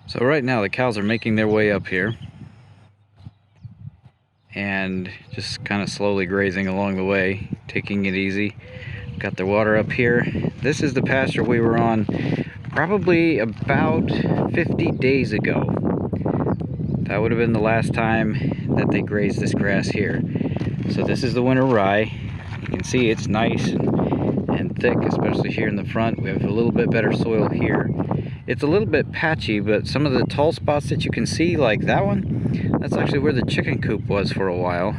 So right now the cows are making their way up here and just kind of slowly grazing along the way, taking it easy. Got their water up here. This is the pasture we were on probably about 50 days ago. That would have been the last time that they grazed this grass here. So this is the winter rye. You can see it's nice and thick, especially here in the front. We have a little bit better soil here. It's a little bit patchy, but some of the tall spots that you can see, like that one, that's actually where the chicken coop was for a while.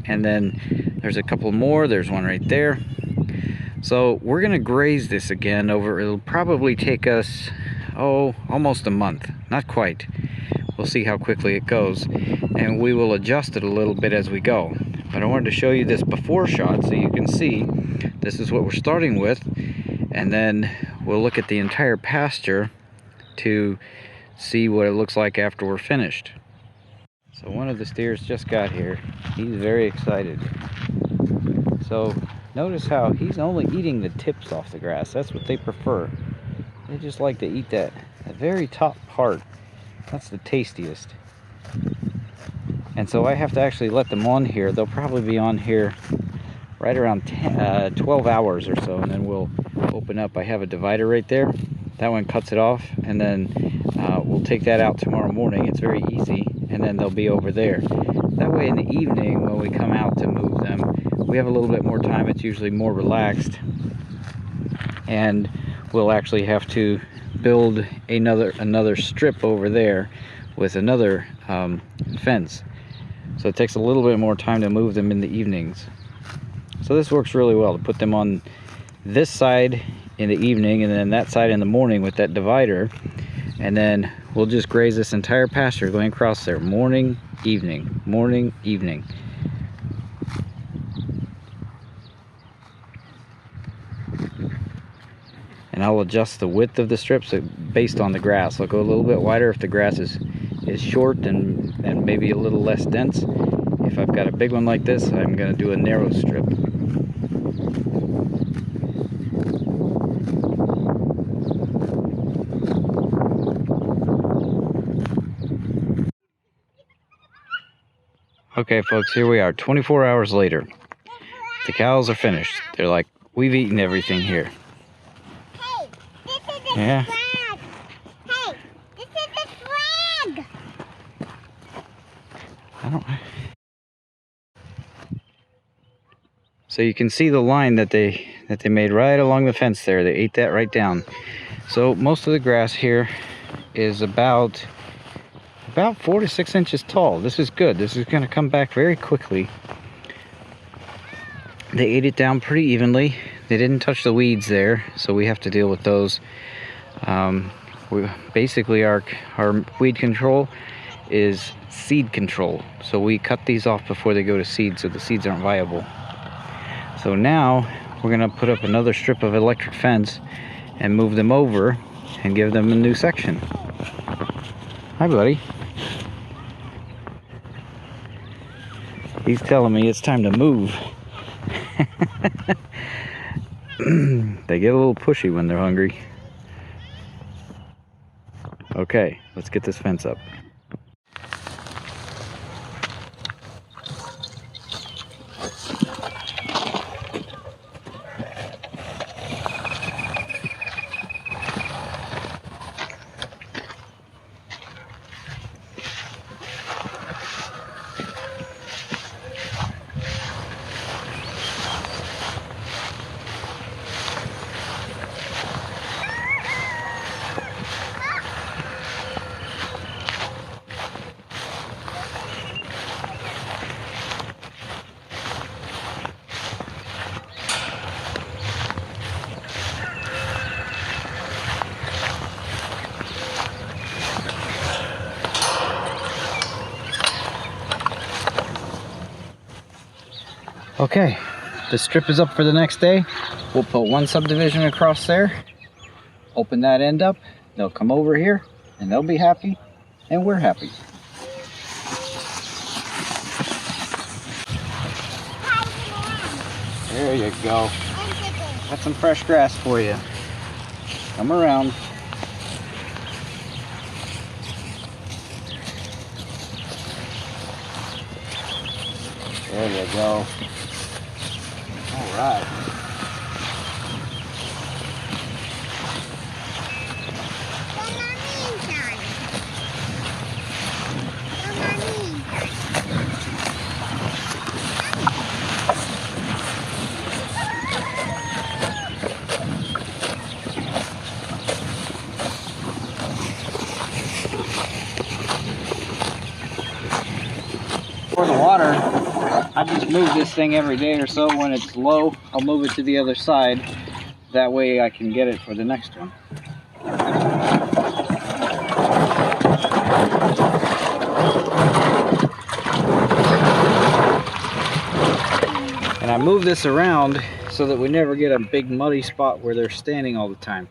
And then there's a couple more. There's one right there. So we're gonna graze this again over, it'll probably take us, almost a month. Not quite. We'll see how quickly it goes. And we will adjust it a little bit as we go. But I wanted to show you this before shot so you can see this is what we're starting with. And then we'll look at the entire pasture to see what it looks like after we're finished. So one of the steers just got here. He's very excited. So notice how he's only eating the tips off the grass. That's what they prefer. They just like to eat that very top part. That's the tastiest. And so I have to actually let them on here. They'll probably be on here right around 12 hours or so, and then we'll open up. I have a divider right there. That one cuts it off, and then we'll take that out tomorrow morning. It's very easy, and then they'll be over there. That way in the evening when we come out to move them, we have a little bit more time. It's usually more relaxed, and we'll actually have to build another strip over there with another fence. So it takes a little bit more time to move them in the evenings. So this works really well to put them on this side in the evening and then that side in the morning with that divider, and then we'll just graze this entire pasture going across there, morning, evening, morning, evening. And I'll adjust the width of the strips based on the grass. I'll go a little bit wider if the grass is short and maybe a little less dense. If I've got a big one like this, I'm going to do a narrow strip. Okay folks, here we are 24 hours later. The cows are finished. They're like, we've eaten everything here. Hey, this is a yeah. flag. Hey, this is a flag. I don't. So you can see the line that they made right along the fence there. They ate that right down. So most of the grass here is about 4 to 6 inches tall. This is good. This is going to come back very quickly. They ate it down pretty evenly. They didn't touch the weeds there, so we have to deal with those. Basically our weed control is seed control. So we cut these off before they go to seed, so the seeds aren't viable. So now we're gonna put up another strip of electric fence and move them over and give them a new section. Hi, buddy. He's telling me it's time to move. They get a little pushy when they're hungry. Okay, let's get this fence up. Okay, the strip is up for the next day. We'll put one subdivision across there, open that end up, they'll come over here, and they'll be happy, and we're happy. There you go. Got some fresh grass for you. Come around. There you go. All right. For the water, I just move this thing every day or so. When it's low, I'll move it to the other side. That way I can get it for the next one. And I move this around so that we never get a big muddy spot where they're standing all the time.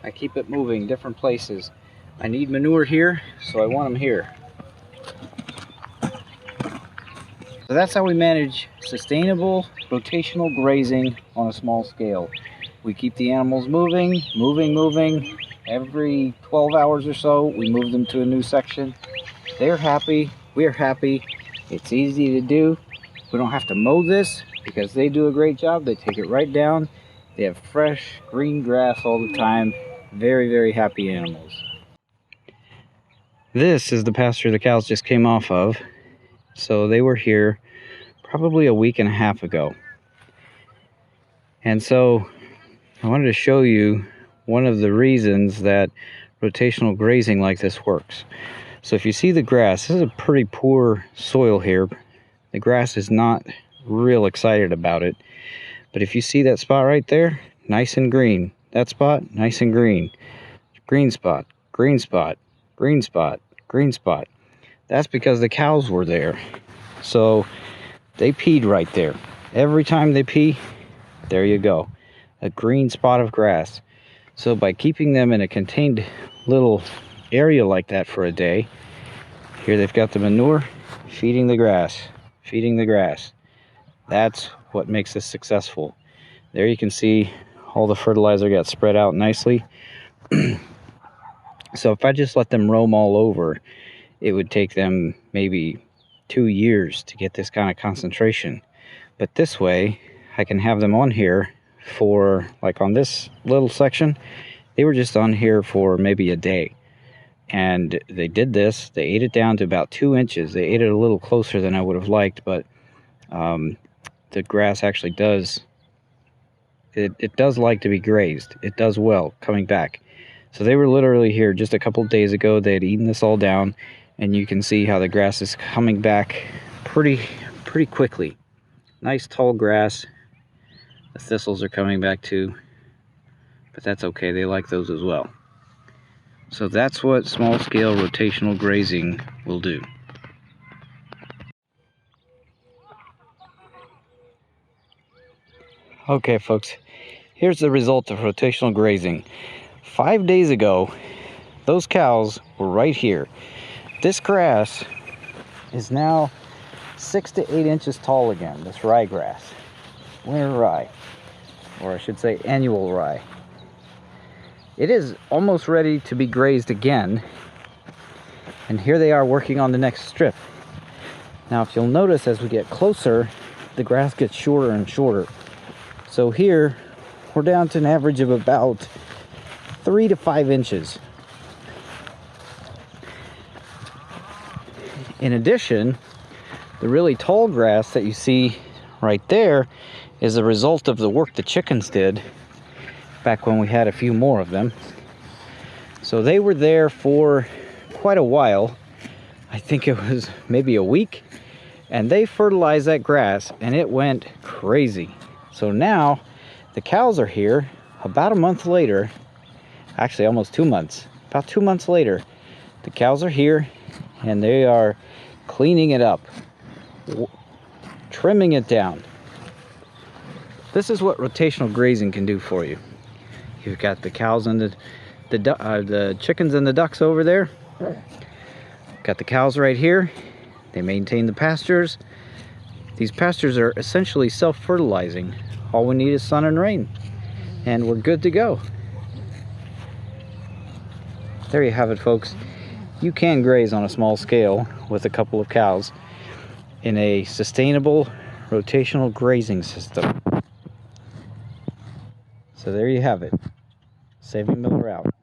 I keep it moving different places. I need manure here, so I want them here. So that's how we manage sustainable rotational grazing on a small scale. We keep the animals moving. Every 12 hours or so, we move them to a new section. They're happy, we're happy. It's easy to do. We don't have to mow this because they do a great job. They take it right down. They have fresh green grass all the time. Very, very happy animals. This is the pasture the cows just came off of. So they were here probably a week and a half ago. And so I wanted to show you one of the reasons that rotational grazing like this works. So if you see the grass, this is a pretty poor soil here. The grass is not real excited about it. But if you see that spot right there, nice and green. That spot, nice and green. Green spot, green spot, green spot, green spot. That's because the cows were there. So they peed right there. Every time they pee, there you go. A green spot of grass. So by keeping them in a contained little area like that for a day, here they've got the manure, feeding the grass, feeding the grass. That's what makes this successful. There you can see all the fertilizer got spread out nicely. So if I just let them roam all over, it would take them maybe 2 years to get this kind of concentration. But this way, I can have them on here for, like on this little section, they were just on here for maybe a day. And they did this, they ate it down to about 2 inches. They ate it a little closer than I would have liked, but the grass actually does, it does like to be grazed. It does well coming back. So they were literally here just a couple days ago. They had eaten this all down, and you can see how the grass is coming back pretty quickly. Nice tall grass. The thistles are coming back too, but that's okay. They like those as well. So that's what small-scale rotational grazing will do. Okay, folks, here's the result of rotational grazing. 5 days ago, those cows were right here. This grass is now 6 to 8 inches tall again, this ryegrass. Winter rye, or I should say annual rye. It is almost ready to be grazed again, and here they are working on the next strip. Now if you'll notice, as we get closer, the grass gets shorter and shorter. So here we're down to an average of about 3 to 5 inches. In addition, the really tall grass that you see right there is a result of the work the chickens did back when we had a few more of them. So they were there for quite a while. I think it was maybe a week, and they fertilized that grass and it went crazy. So now the cows are here about a month later, actually almost 2 months, about 2 months later. The cows are here and they are cleaning it up, trimming it down. This is what rotational grazing can do for you. You've got the cows and the chickens and the ducks over there. Got the cows right here. They maintain the pastures. These pastures are essentially self-fertilizing. All we need is sun and rain, and we're good to go. There you have it, folks. You can graze on a small scale with a couple of cows. in a sustainable rotational grazing system. So there you have it. Saving Miller out.